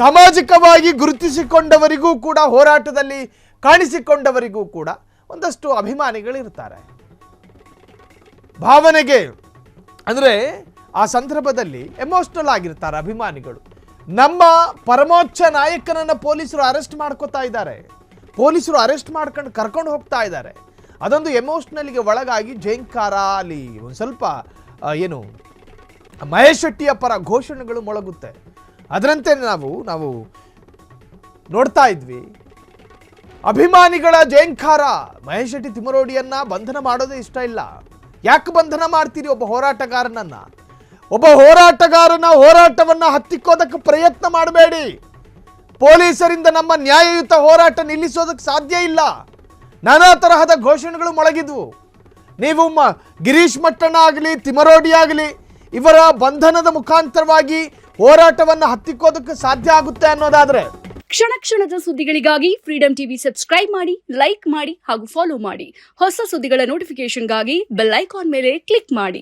ಸಾಮಾಜಿಕವಾಗಿ ಗುರುತಿಸಿಕೊಂಡವರಿಗೂ ಕೂಡ, ಹೋರಾಟದಲ್ಲಿ ಕಾಣಿಸಿಕೊಂಡವರಿಗೂ ಕೂಡ ಒಂದಷ್ಟು ಅಭಿಮಾನಿಗಳಿರ್ತಾರೆ. ಭಾವನೆಗೆ ಅಂದರೆ ಆ ಸಂದರ್ಭದಲ್ಲಿ ಎಮೋಷನಲ್ ಆಗಿರ್ತಾರೆ ಅಭಿಮಾನಿಗಳು. ನಮ್ಮ ಪರಮೋಚ್ಚ ನಾಯಕನನ್ನು ಪೊಲೀಸರು ಅರೆಸ್ಟ್ ಮಾಡ್ಕೋತಾ ಇದ್ದಾರೆ, ಪೊಲೀಸರು ಅರೆಸ್ಟ್ ಮಾಡ್ಕೊಂಡು ಕರ್ಕೊಂಡು ಹೋಗ್ತಾ ಇದ್ದಾರೆ. ಅದೊಂದು ಎಮೋಷ್ನಲ್ಗೆ ಒಳಗಾಗಿ ಜೈಂಕಾರ ಅಲ್ಲಿ ಒಂದು ಸ್ವಲ್ಪ ಏನು ಮಹೇಶ್ ಶೆಟ್ಟಿಯ ಪರ ಘೋಷಣೆಗಳು ಮೊಳಗುತ್ತೆ. ಅದರಂತೆ ನಾವು ನೋಡ್ತಾ ಇದ್ವಿ. ಅಭಿಮಾನಿಗಳ ಜೈಂಕಾರ. ಮಹೇಶ್ ಶೆಟ್ಟಿ ತಿಮರೋಡಿಯನ್ನ ಬಂಧನ ಮಾಡೋದೇ ಇಷ್ಟ ಇಲ್ಲ. ಯಾಕೆ ಬಂಧನ ಮಾಡ್ತೀರಿ ಒಬ್ಬ ಹೋರಾಟಗಾರನನ್ನ? ಒಬ್ಬ ಹೋರಾಟಗಾರನ ಹೋರಾಟವನ್ನು ಹತ್ತಿಕ್ಕೋದಕ್ಕೆ ಪ್ರಯತ್ನ ಮಾಡಬೇಡಿ. ಪೊಲೀಸರಿಂದ ನಮ್ಮ ನ್ಯಾಯಯುತ ಹೋರಾಟ ನಿಲ್ಲಿಸೋದಕ್ಕೆ ಸಾಧ್ಯ ಇಲ್ಲ. ನಾನಾ ತರಹದ ಘೋಷಣೆಗಳು ಮೊಳಗಿದ್ವು. ನೀವು ಗಿರೀಶ್ ಮಟ್ಟಣ್ಣ ಆಗಲಿ, ತಿಮರೋಡಿ ಆಗಲಿ, ಇವರ ಬಂಧನದ ಮುಖಾಂತರವಾಗಿ ಹೋರಾಟವನ್ನು ಹತ್ತಿಕ್ಕೋದಕ್ಕೆ ಸಾಧ್ಯ ಆಗುತ್ತೆ ಅನ್ನೋದಾದ್ರೆ, ಕ್ಷಣ ಕ್ಷಣದ ಸುದ್ದಿಗಳಿಗಾಗಿ ಫ್ರೀಡಂ ಟಿವಿ ಸಬ್ಸ್ಕ್ರೈಬ್ ಮಾಡಿ, ಲೈಕ್ ಮಾಡಿ ಹಾಗೂ ಫಾಲೋ ಮಾಡಿ. ಹೊಸ ಸುದ್ದಿಗಳ ನೋಟಿಫಿಕೇಶನ್ಗಾಗಿ ಬೆಲ್ ಐಕಾನ್ ಮೇಲೆ ಕ್ಲಿಕ್ ಮಾಡಿ.